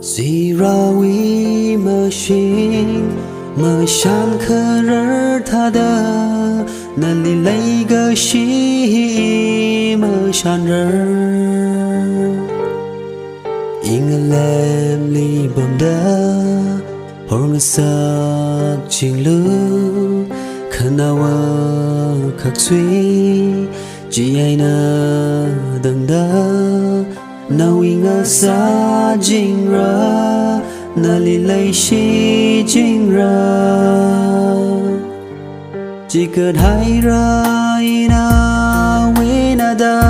Zirawi machine Mashan kharar thada Nali layga shi Mashan rar Inga lem li bomda Hornga sak ching lu Khanawa khak sui Chỉ ai na đằng da Nào inga sa jing ra Na li lay shi jing ra Chỉ cần hai ra ina we na da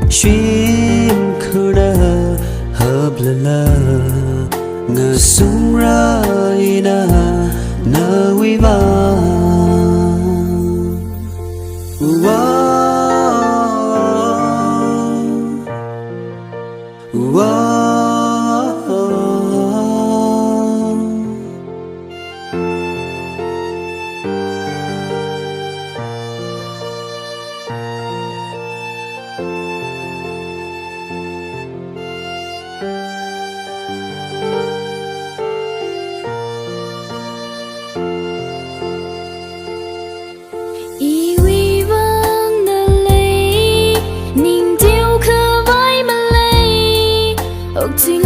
Shim khuna hợp la la Nga sung ra ina na we va Chỉ